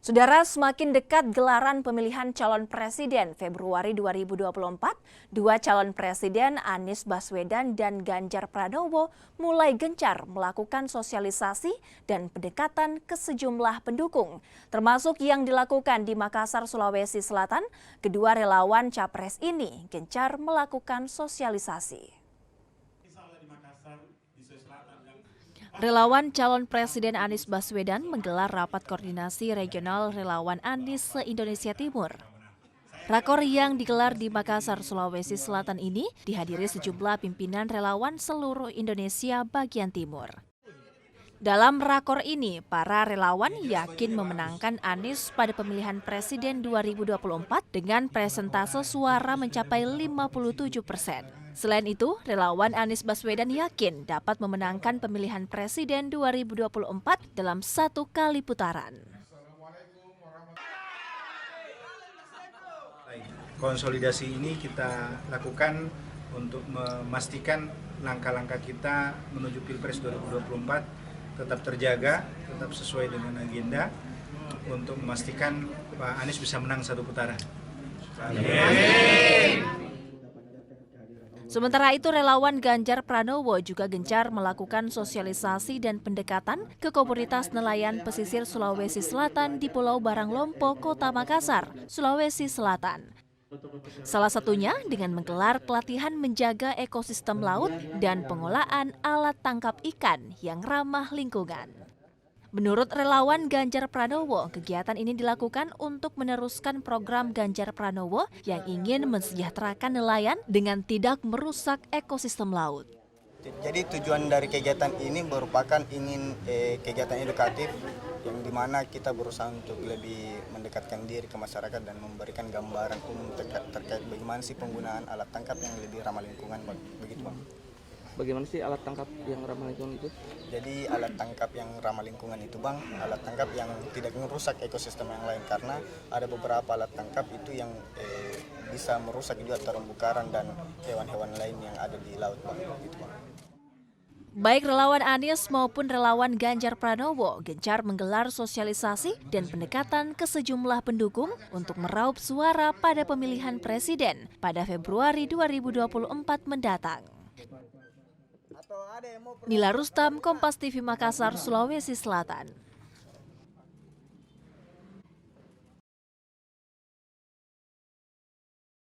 Saudara, semakin dekat gelaran pemilihan calon presiden Februari 2024, dua calon presiden Anies Baswedan dan Ganjar Pranowo mulai gencar melakukan sosialisasi dan pendekatan ke sejumlah pendukung. Termasuk yang dilakukan di Makassar, Sulawesi Selatan, kedua relawan capres ini gencar melakukan sosialisasi. Relawan calon Presiden Anies Baswedan menggelar rapat koordinasi regional relawan Anies se-Indonesia Timur. Rakor yang digelar di Makassar, Sulawesi Selatan ini dihadiri sejumlah pimpinan relawan seluruh Indonesia bagian timur. Dalam rakor ini, para relawan yakin memenangkan Anies pada pemilihan Presiden 2024 dengan persentase suara mencapai 57%. Selain itu, relawan Anies Baswedan yakin dapat memenangkan pemilihan Presiden 2024 dalam satu kali putaran. Konsolidasi ini kita lakukan untuk memastikan langkah-langkah kita menuju Pilpres 2024 tetap terjaga, tetap sesuai dengan agenda untuk memastikan Pak Anies bisa menang satu putaran. Amin. Sementara itu, relawan Ganjar Pranowo juga gencar melakukan sosialisasi dan pendekatan ke komunitas nelayan pesisir Sulawesi Selatan di Pulau Baranglompo, Kota Makassar, Sulawesi Selatan. Salah satunya dengan menggelar pelatihan menjaga ekosistem laut dan pengolahan alat tangkap ikan yang ramah lingkungan. Menurut relawan Ganjar Pranowo, kegiatan ini dilakukan untuk meneruskan program Ganjar Pranowo yang ingin mensejahterakan nelayan dengan tidak merusak ekosistem laut. Jadi tujuan dari kegiatan ini merupakan ingin kegiatan edukatif yang dimana kita berusaha untuk lebih mendekatkan diri ke masyarakat dan memberikan gambaran umum terkait bagaimana sih penggunaan alat tangkap yang lebih ramah lingkungan, begitu Bang. Bagaimana sih alat tangkap yang ramah lingkungan itu? Jadi alat tangkap yang ramah lingkungan itu Bang, alat tangkap yang tidak merusak ekosistem yang lain, karena ada beberapa alat tangkap itu yang bisa merusak juga terumbu karang dan hewan-hewan lain yang ada di laut Bang, gitu Bang. Baik relawan Anies maupun relawan Ganjar Pranowo gencar menggelar sosialisasi dan pendekatan ke sejumlah pendukung untuk meraup suara pada pemilihan presiden pada Februari 2024 mendatang. Nila Rustam, Kompas TV Makassar, Sulawesi Selatan.